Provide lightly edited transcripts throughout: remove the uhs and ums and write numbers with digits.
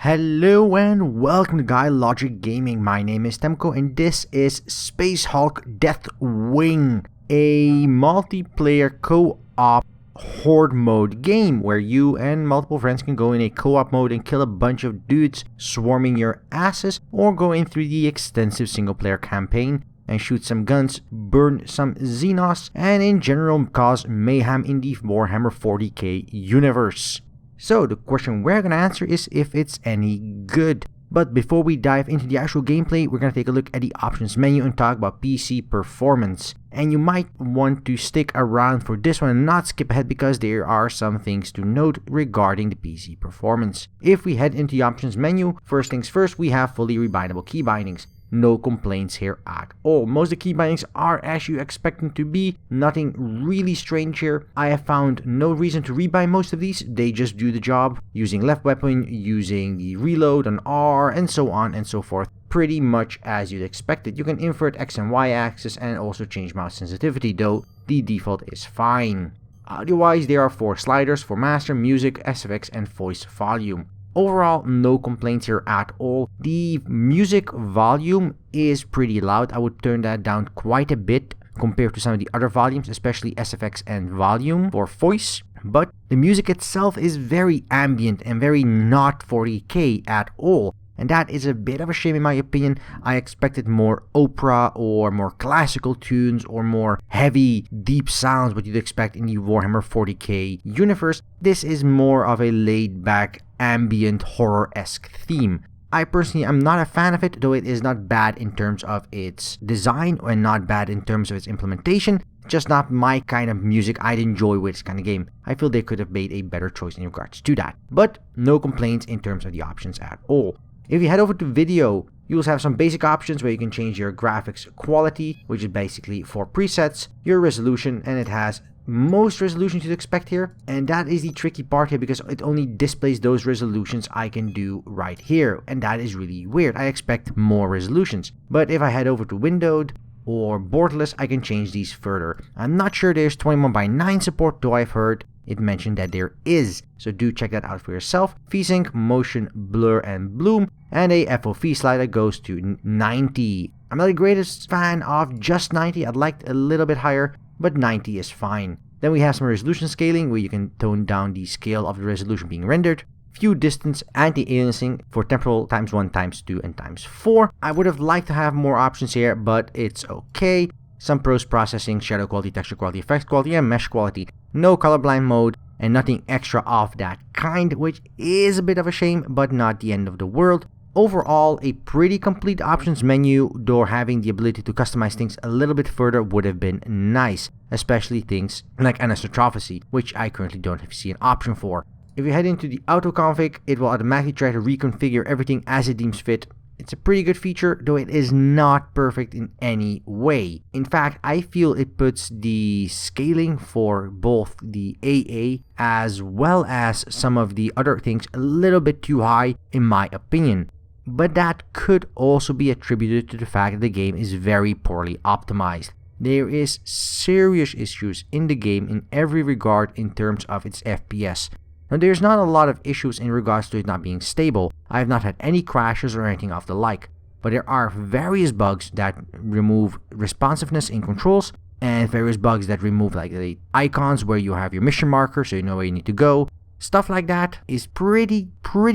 Hello and welcome to GuyLogicGaming. My name is Temko and this is Space Hulk Deathwing, a multiplayer co-op horde mode game where you and multiple friends can go in a co-op mode and kill a bunch of dudes swarming your asses, or go in through the extensive single-player campaign and shoot some guns, burn some Xenos, and in general cause mayhem in the Warhammer 40k universe. So the question we're going to answer is if it's any good. But before we dive into the actual gameplay, we're going to take a look at the options menu and talk about PC performance. And you might want to stick around for this one and not skip ahead because there are some things to note regarding the PC performance. If we head into the options menu, first things first, we have fully rebindable key bindings. No complaints here at all. Most of the key bindings are as you expect them to be. Nothing really strange here. I have found no reason to rebind most of these. They just do the job. Using left weapon, using the reload on R, and so on and so forth. Pretty much as you'd expect it. You can invert X and Y axis and also change mouse sensitivity, though the default is fine. Audio-wise, there are 4 sliders for master, music, SFX, and voice volume. Overall, no complaints here at all. The music volume is pretty loud. I would turn that down quite a bit compared to some of the other volumes, especially SFX and volume for voice. But the music itself is very ambient and very not 40k at all. And that is a bit of a shame in my opinion. I expected more opera or more classical tunes or more heavy, deep sounds, what you'd expect in the Warhammer 40k universe. This is more of a laid-back, ambient, horror-esque theme. I personally am not a fan of it, though it is not bad in terms of its design and not bad in terms of its implementation. Just not my kind of music I'd enjoy with this kind of game. I feel they could have made a better choice in regards to that. But no complaints in terms of the options at all. If you head over to video, you will have some basic options where you can change your graphics quality, which is basically 4 presets, your resolution, and it has most resolutions you'd expect here. And that is the tricky part here because it only displays those resolutions I can do right here. And that is really weird. I expect more resolutions. But if I head over to windowed or borderless, I can change these further. I'm not sure there's 21:9 support, though I've heard it mentioned that there is, so do check that out for yourself. VSync, motion, blur, and bloom, and a FOV slider goes to 90. I'm not the greatest fan of just 90, I'd like a little bit higher, but 90 is fine. Then we have some resolution scaling, where you can tone down the scale of the resolution being rendered. View distance, anti-aliasing for temporal ×1, ×2, and ×4. I would have liked to have more options here, but it's okay. Some post-processing, shadow quality, texture quality, effects quality, and mesh quality. No colorblind mode, and nothing extra of that kind, which is a bit of a shame, but not the end of the world. Overall, a pretty complete options menu, though having the ability to customize things a little bit further would have been nice, especially things like anisotrophy, which I currently don't see an option for. If you head into the auto config, it will automatically try to reconfigure everything as it deems fit. It's a pretty good feature, though it is not perfect in any way. In fact, I feel it puts the scaling for both the AA as well as some of the other things a little bit too high in my opinion. But that could also be attributed to the fact that the game is very poorly optimized. There is serious issues in the game in every regard in terms of its FPS. Now, there's not a lot of issues in regards to it not being stable. I have not had any crashes or anything of the like. But there are various bugs that remove responsiveness in controls, and various bugs that remove like the icons where you have your mission marker so you know where you need to go. Stuff like that is pretty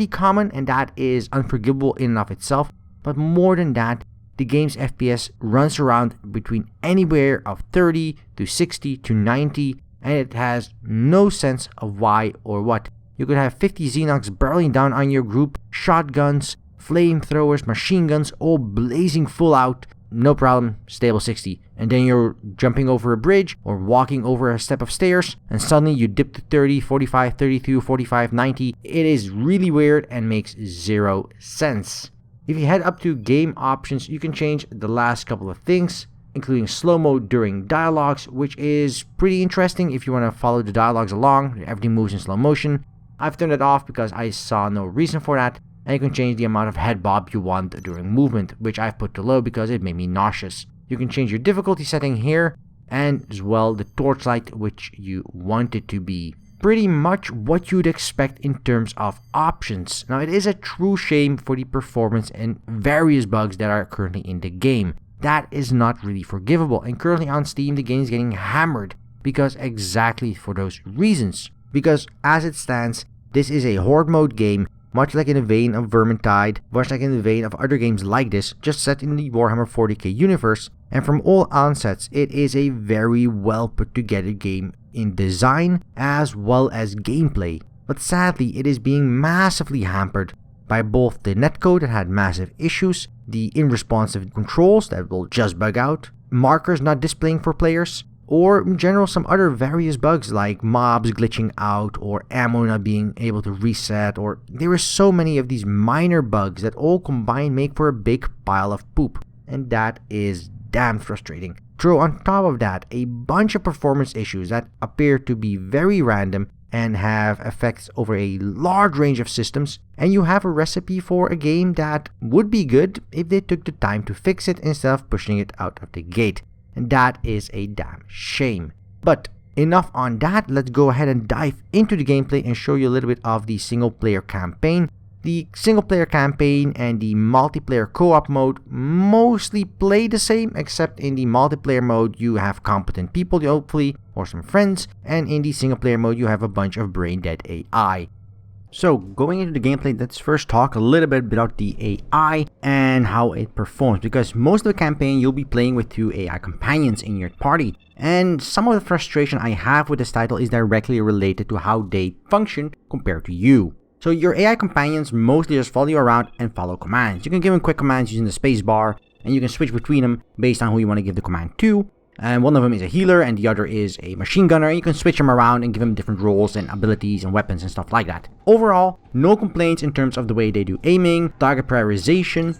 common, and that is unforgivable in and of itself. But more than that, the game's FPS runs around between anywhere of 30 to 60 to 90. And it has no sense of why or what. You could have 50 Xenox barreling down on your group, shotguns, flamethrowers, machine guns, all blazing full out, no problem, stable 60. And then you're jumping over a bridge or walking over a step of stairs, and suddenly you dip to 30, 45, 32, 45, 90. It is really weird and makes zero sense. If you head up to game options, you can change the last couple of things, including slow-mo during dialogues, which is pretty interesting if you want to follow the dialogues along. Everything moves in slow motion. I've turned it off because I saw no reason for that. And you can change the amount of head bob you want during movement, which I've put to low because it made me nauseous. You can change your difficulty setting here, and as well the torchlight which you want it to be. pretty much what you'd expect in terms of options. Now, it is a true shame for the performance and various bugs that are currently in the game. That is not really forgivable, and currently on Steam the game is getting hammered because exactly for those reasons. Because as it stands, this is a horde mode game, much like in the vein of Vermintide, much like in the vein of other games like this, just set in the Warhammer 40k universe, and from all onsets, it is a very well put together game in design as well as gameplay. But sadly, it is being massively hampered by both the netcode that had massive issues, the unresponsive controls that will just bug out, markers not displaying for players, or in general some other various bugs like mobs glitching out or ammo not being able to reset, or there are so many of these minor bugs that all combined make for a big pile of poop, and that is damn frustrating. Throw on top of that a bunch of performance issues that appear to be very random and have effects over a large range of systems, and you have a recipe for a game that would be good if they took the time to fix it instead of pushing it out of the gate. And that is a damn shame. But enough on that, let's go ahead and dive into the gameplay and show you a little bit of the single player campaign. The single player campaign and the multiplayer co-op mode mostly play the same, except in the multiplayer mode you have competent people hopefully, or some friends, and in the single player mode you have a bunch of brain dead AI. So going into the gameplay, let's first talk a little bit about the AI and how it performs, because most of the campaign you'll be playing with 2 AI companions in your party, and some of the frustration I have with this title is directly related to how they function compared to you. So your AI companions mostly just follow you around and follow commands. You can give them quick commands using the space bar, and you can switch between them based on who you want to give the command to. And one of them is a healer and the other is a machine gunner, and you can switch them around and give them different roles and abilities and weapons and stuff like that. Overall, no complaints in terms of the way they do aiming, target prioritization,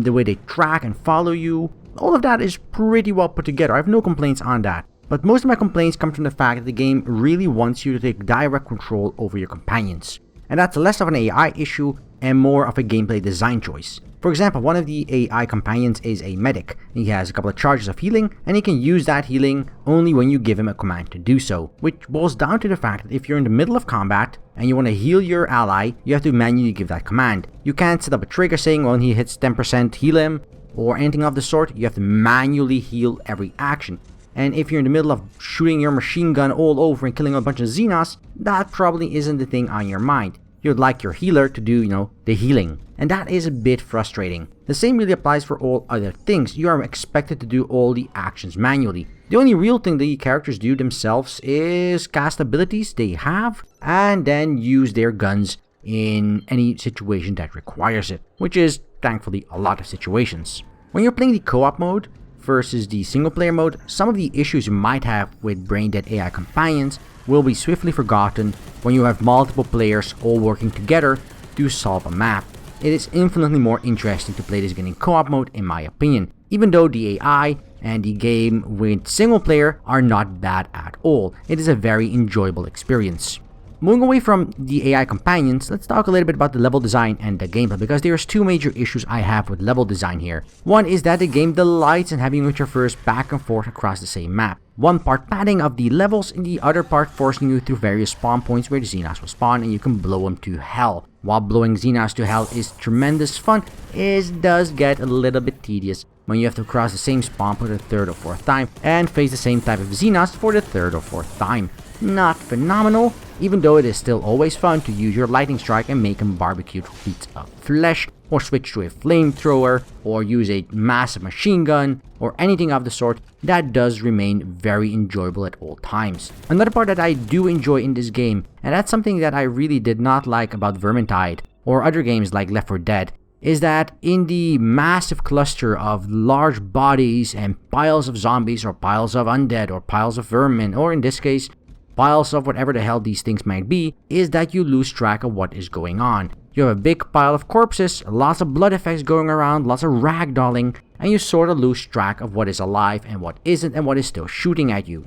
the way they track and follow you. All of that is pretty well put together. I have no complaints on that. But most of my complaints come from the fact that the game really wants you to take direct control over your companions. And that's less of an AI issue and more of a gameplay design choice. For example, one of the AI companions is a medic. He has a couple of charges of healing, and he can use that healing only when you give him a command to do so, which boils down to the fact that if you're in the middle of combat and you want to heal your ally, you have to manually give that command. You can't set up a trigger saying when he hits 10% heal him or anything of the sort. You have to manually heal every action. And if you're in the middle of shooting your machine gun all over and killing a bunch of Xenos, that probably isn't the thing on your mind. You'd like your healer to do, the healing. And that is a bit frustrating. The same really applies for all other things. You are expected to do all the actions manually. The only real thing the characters do themselves is cast abilities they have and then use their guns in any situation that requires it, which is thankfully a lot of situations. When you're playing the co-op mode versus the single player mode, some of the issues you might have with brain dead AI companions will be swiftly forgotten when you have multiple players all working together to solve a map. It is infinitely more interesting to play this game in co-op mode in my opinion, even though the AI and the game with single player are not bad at all. It is a very enjoyable experience. Moving away from the AI companions, let's talk a little bit about the level design and the gameplay, because there's 2 major issues I have with level design here. One is that the game delights in having you traverse back and forth across the same map. One part padding of the levels and the other part forcing you through various spawn points where the Xenos will spawn and you can blow them to hell. While blowing Xenos to hell is tremendous fun, it does get a little bit tedious when you have to cross the same spawn point the 3rd or 4th time and face the same type of Xenos for the 3rd or 4th time. Not phenomenal, even though it is still always fun to use your lightning strike and make them barbecued bits of flesh, or switch to a flamethrower, or use a massive machine gun, or anything of the sort. That does remain very enjoyable at all times. Another part that I do enjoy in this game, and that's something that I really did not like about Vermintide, or other games like Left 4 Dead, is that in the massive cluster of large bodies and piles of zombies, or piles of undead, or piles of vermin, or in this case, piles of whatever the hell these things might be, is that you lose track of what is going on. You have a big pile of corpses, lots of blood effects going around, lots of ragdolling, and you sort of lose track of what is alive and what isn't and what is still shooting at you.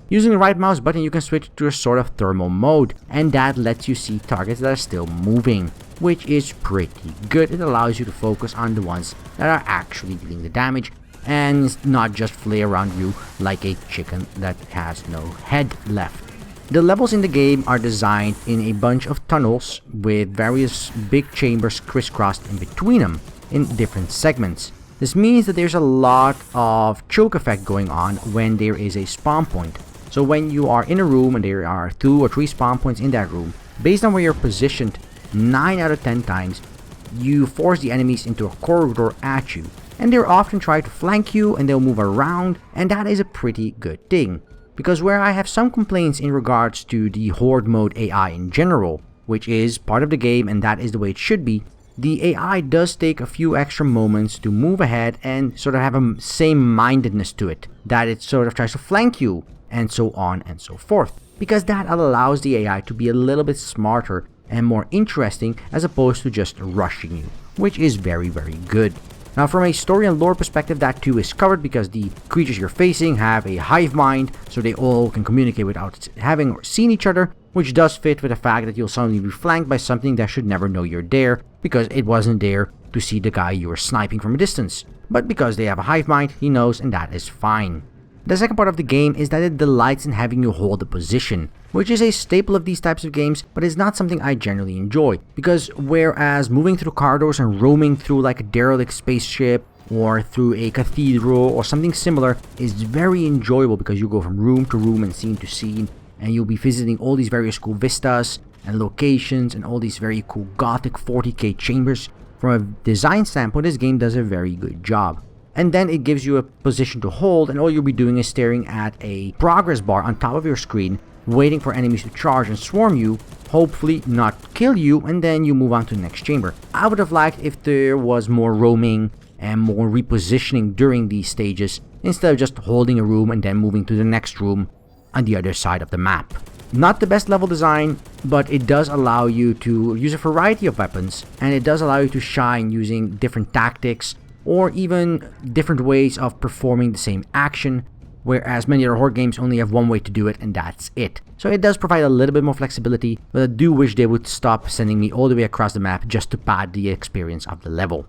Using the right mouse button, you can switch to a sort of thermal mode, and that lets you see targets that are still moving, which is pretty good. It allows you to focus on the ones that are actually dealing the damage, and not just flay around you like a chicken that has no head left. The levels in the game are designed in a bunch of tunnels with various big chambers crisscrossed in between them in different segments. This means that there's a lot of choke effect going on when there is a spawn point. So when you are in a room and there are 2 or 3 spawn points in that room, based on where you're positioned, 9 out of 10 times, you force the enemies into a corridor at you. And they'll often try to flank you and they'll move around, and that is a pretty good thing. Because where I have some complaints in regards to the horde mode AI in general, which is part of the game and that is the way it should be, the AI does take a few extra moments to move ahead and sort of have a same-mindedness to it, that it sort of tries to flank you, and so on and so forth. Because that allows the AI to be a little bit smarter and more interesting as opposed to just rushing you, which is very, very good. Now from a story and lore perspective, that too is covered because the creatures you're facing have a hive mind, so they all can communicate without having or seen each other, which does fit with the fact that you'll suddenly be flanked by something that should never know you're there, because it wasn't there to see the guy you were sniping from a distance. But because they have a hive mind, he knows, and that is fine. The second part of the game is that it delights in having you hold a position, which is a staple of these types of games, but is not something I generally enjoy, because whereas moving through corridors and roaming through like a derelict spaceship or through a cathedral or something similar is very enjoyable because you go from room to room and scene to scene, and you'll be visiting all these various cool vistas and locations and all these very cool gothic 40k chambers. From a design standpoint, this game does a very good job. And then it gives you a position to hold, and all you'll be doing is staring at a progress bar on top of your screen, waiting for enemies to charge and swarm you, hopefully not kill you, and then you move on to the next chamber. I would have liked if there was more roaming and more repositioning during these stages, instead of just holding a room and then moving to the next room on the other side of the map. Not the best level design, but it does allow you to use a variety of weapons, and it does allow you to shine using different tactics, or even different ways of performing the same action, whereas many other horde games only have one way to do it, and that's it. So it does provide a little bit more flexibility, but I do wish they would stop sending me all the way across the map just to pad the experience of the level.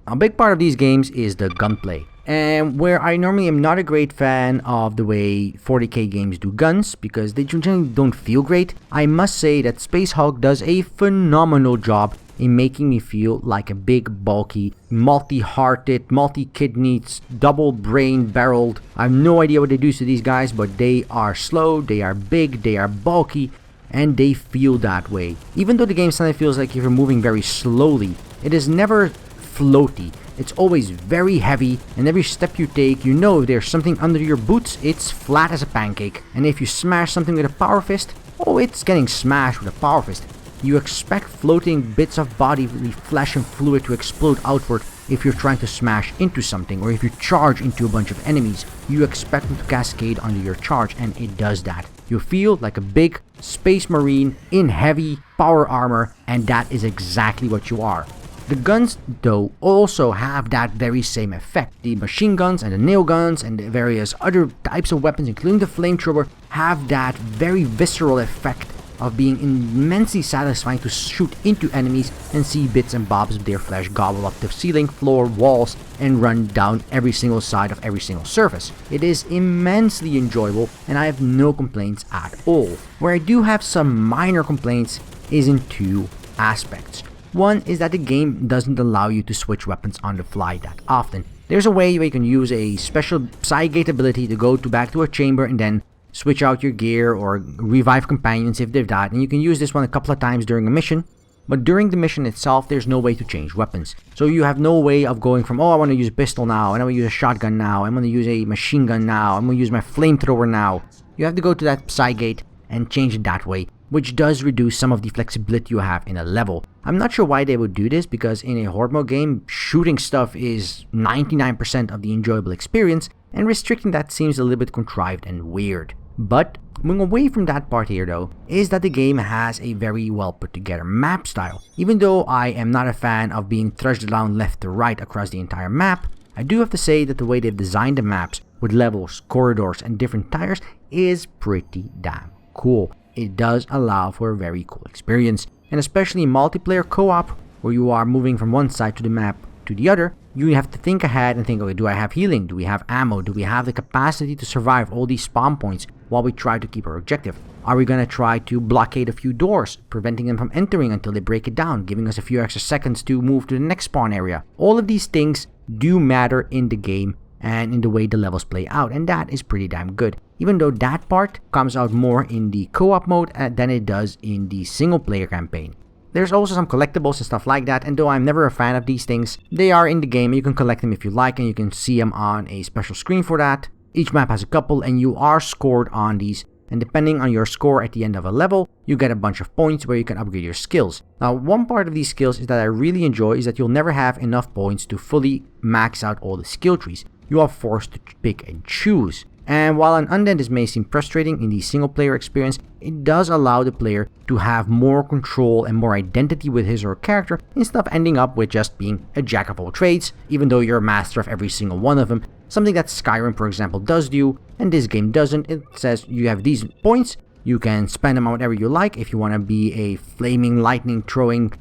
A big part of these games is the gunplay, and where I normally am not a great fan of the way 40k games do guns, because they generally don't feel great, I must say that Space Hulk does a phenomenal job in making me feel like a big, bulky, multi-hearted, multi-kidneyed, double-brain-barreled. I have no idea what they do to these guys, but they are slow, they are big, they are bulky, and they feel that way. Even though the game sometimes feels like you're moving very slowly, it is never floaty. It's always very heavy, and every step you take, you know if there's something under your boots, it's flat as a pancake. And if you smash something with a power fist, oh, it's getting smashed with a power fist. You expect floating bits of bodily flesh and fluid to explode outward if you're trying to smash into something, or if you charge into a bunch of enemies. You expect them to cascade under your charge, and it does that. You feel like a big space marine in heavy power armor, and that is exactly what you are. The guns, though, also have that very same effect. The machine guns and the nail guns and the various other types of weapons, including the flamethrower, have that very visceral effect of being immensely satisfying to shoot into enemies and see bits and bobs of their flesh gobble up the ceiling, floor, walls, and run down every single side of every single surface. It is immensely enjoyable, and I have no complaints at all. Where I do have some minor complaints is in two aspects. One is that the game doesn't allow you to switch weapons on the fly that often. There's a way where you can use a special Psygate ability to go back to a chamber and then switch out your gear or revive companions if they've died, and you can use this one a couple of times during a mission, but during the mission itself there's no way to change weapons. So you have no way of going from, oh, I want to use a pistol now, and I want to use a shotgun now, I'm going to use a machine gun now, I'm going to use my flamethrower now. You have to go to that Psygate and change it that way, which does reduce some of the flexibility you have in a level. I'm not sure why they would do this, because in a horde mode game, shooting stuff is 99% of the enjoyable experience, and restricting that seems a little bit contrived and weird. But moving away from that part here though, is that the game has a very well put together map style. Even though I am not a fan of being thrust down left to right across the entire map, I do have to say that the way they've designed the maps with levels, corridors, and different tires is pretty damn cool. It does allow for a very cool experience, and especially in multiplayer co-op, where you are moving from one side to the map to the other, you have to think ahead and think, okay, do I have healing? Do we have ammo? Do we have the capacity to survive all these spawn points while we try to keep our objective? Are we going to try to blockade a few doors, preventing them from entering until they break it down, giving us a few extra seconds to move to the next spawn area? All of these things do matter in the game and in the way the levels play out, and that is pretty damn good. Even though that part comes out more in the co-op mode than it does in the single player campaign. There's also some collectibles and stuff like that, and though I'm never a fan of these things, they are in the game. You can collect them if you like, and you can see them on a special screen for that. Each map has a couple, and you are scored on these, and depending on your score at the end of a level, you get a bunch of points where you can upgrade your skills. Now, one part of these skills is that I really enjoy is that you'll never have enough points to fully max out all the skill trees. You are forced to pick and choose. And while an undead may seem frustrating in the single player experience, it does allow the player to have more control and more identity with his or her character instead of ending up with just being a jack of all trades, even though you're a master of every single one of them. Something that Skyrim, for example, does do, and this game doesn't. It says you have these points, you can spend them on whatever you like. If you want to be a flaming, lightning throwing,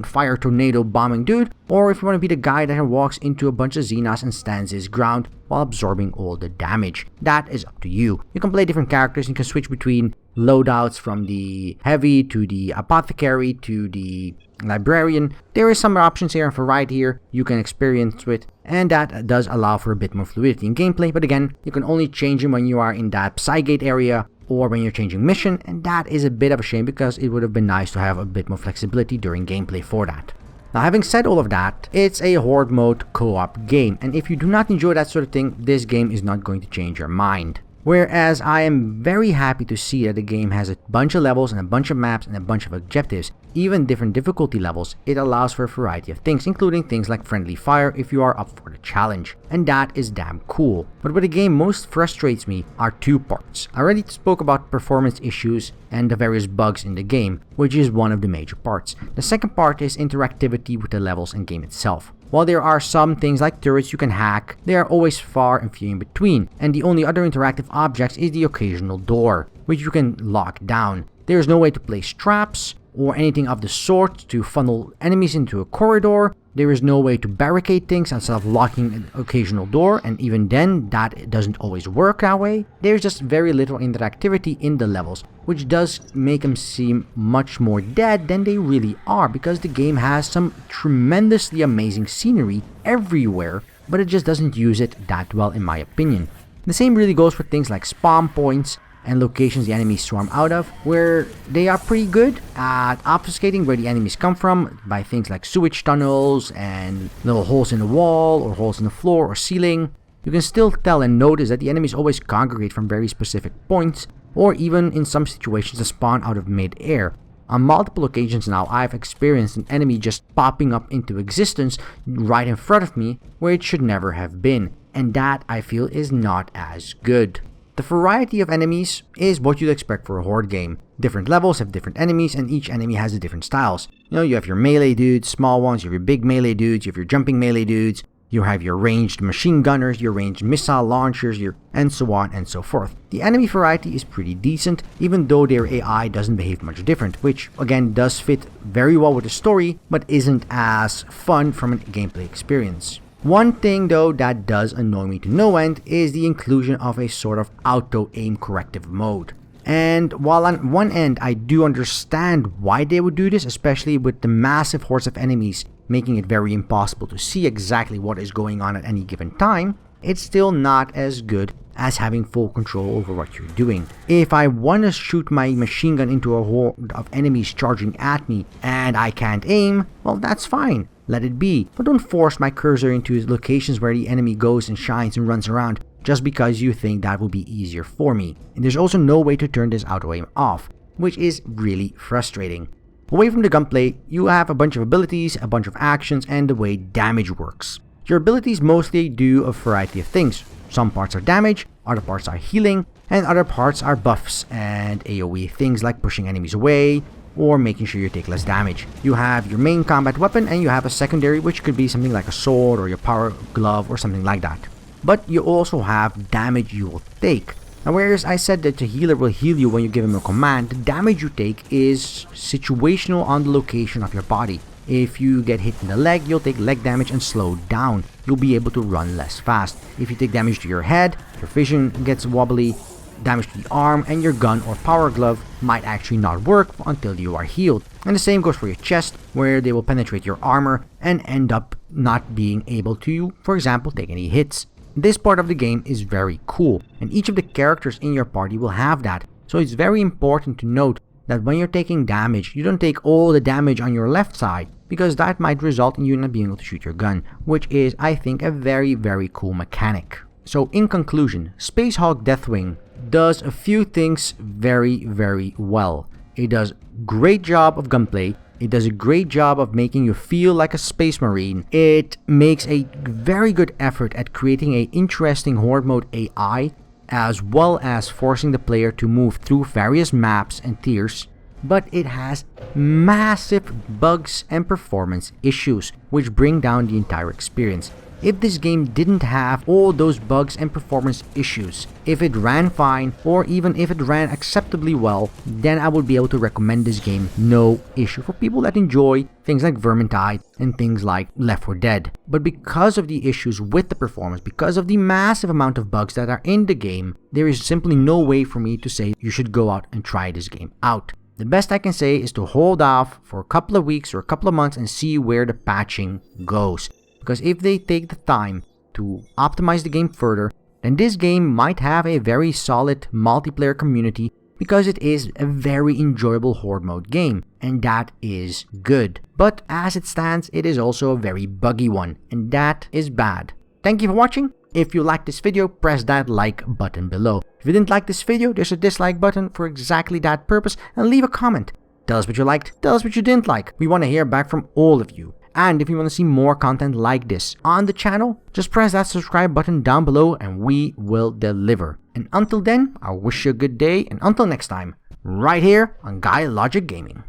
fire tornado bombing dude, or if you want to be the guy that walks into a bunch of Xenos and stands his ground while absorbing all the damage. That is up to you. You can play different characters, you can switch between loadouts from the heavy to the apothecary to the librarian. There is some options here and variety here you can experience with, and that does allow for a bit more fluidity in gameplay, but again, you can only change them when you are in that Psygate area or when you're changing mission, and that is a bit of a shame because it would have been nice to have a bit more flexibility during gameplay for that. Now, having said all of that, it's a horde mode co-op game, and if you do not enjoy that sort of thing, this game is not going to change your mind. Whereas I am very happy to see that the game has a bunch of levels and a bunch of maps and a bunch of objectives, even different difficulty levels. It allows for a variety of things, including things like friendly fire if you are up for the challenge, and that is damn cool. But what the game most frustrates me are two parts. I already spoke about performance issues and the various bugs in the game, which is one of the major parts. The second part is interactivity with the levels and game itself. While there are some things like turrets you can hack, they are always far and few in between, and the only other interactive objects is the occasional door, which you can lock down. There is no way to place traps or anything of the sort to funnel enemies into a corridor. There is no way to barricade things instead of locking an occasional door, and even then, that doesn't always work that way. There's just very little interactivity in the levels, which does make them seem much more dead than they really are, because the game has some tremendously amazing scenery everywhere, but it just doesn't use it that well in my opinion. The same really goes for things like spawn points and locations the enemies swarm out of, where they are pretty good at obfuscating where the enemies come from by things like sewage tunnels and little holes in the wall or holes in the floor or ceiling. You can still tell and notice that the enemies always congregate from very specific points, or even in some situations they spawn out of mid-air. On multiple occasions now, I've experienced an enemy just popping up into existence right in front of me where it should never have been, and that I feel is not as good. The variety of enemies is what you'd expect for a horde game. Different levels have different enemies, and each enemy has different styles. You have your melee dudes, small ones, you have your big melee dudes, you have your jumping melee dudes, you have your ranged machine gunners, your ranged missile launchers, and so on and so forth. The enemy variety is pretty decent, even though their AI doesn't behave much different, which again does fit very well with the story, but isn't as fun from a gameplay experience. One thing though that does annoy me to no end is the inclusion of a sort of auto-aim corrective mode. And while on one end I do understand why they would do this, especially with the massive hordes of enemies making it very impossible to see exactly what is going on at any given time, it's still not as good as having full control over what you're doing. If I want to shoot my machine gun into a horde of enemies charging at me and I can't aim, well, that's fine. Let it be, but don't force my cursor into locations where the enemy goes and shines and runs around just because you think that will be easier for me. And there's also no way to turn this auto aim off, which is really frustrating. Away from the gunplay, you have a bunch of abilities, a bunch of actions, and the way damage works. Your abilities mostly do a variety of things. Some parts are damage, other parts are healing, and other parts are buffs and AoE things like pushing enemies away, or making sure you take less damage. You have your main combat weapon and you have a secondary, which could be something like a sword or your power glove or something like that. But you also have damage you will take. Now, whereas I said that the healer will heal you when you give him a command, the damage you take is situational on the location of your body. If you get hit in the leg, you'll take leg damage and slow down. You'll be able to run less fast. If you take damage to your head, your vision gets wobbly, damage to the arm, and your gun or power glove might actually not work until you are healed. And the same goes for your chest, where they will penetrate your armor and end up not being able to, for example, take any hits. This part of the game is very cool, and each of the characters in your party will have that. So it's very important to note that when you're taking damage, you don't take all the damage on your left side, because that might result in you not being able to shoot your gun, which is, I think, a very, very cool mechanic. So in conclusion, Space Hulk Deathwing does a few things very, very well. It does a great job of gunplay. It does a great job of making you feel like a space marine. It makes a very good effort at creating an interesting horde mode AI, as well as forcing the player to move through various maps and tiers. But it has massive bugs and performance issues, which bring down the entire experience. If this game didn't have all those bugs and performance issues, if it ran fine, or even if it ran acceptably well, then I would be able to recommend this game no issue for people that enjoy things like Vermintide and things like Left 4 Dead. But because of the issues with the performance, because of the massive amount of bugs that are in the game, there is simply no way for me to say you should go out and try this game out. The best I can say is to hold off for a couple of weeks or a couple of months and see where the patching goes. Because if they take the time to optimize the game further, then this game might have a very solid multiplayer community, because it is a very enjoyable horde mode game, and that is good. But as it stands, it is also a very buggy one, and that is bad. Thank you for watching. If you liked this video, press that like button below. If you didn't like this video, there's a dislike button for exactly that purpose, and leave a comment. Tell us what you liked, tell us what you didn't like. We want to hear back from all of you. And if you want to see more content like this on the channel, just press that subscribe button down below and we will deliver. And until then, I wish you a good day, and until next time, right here on GuyLogicGaming.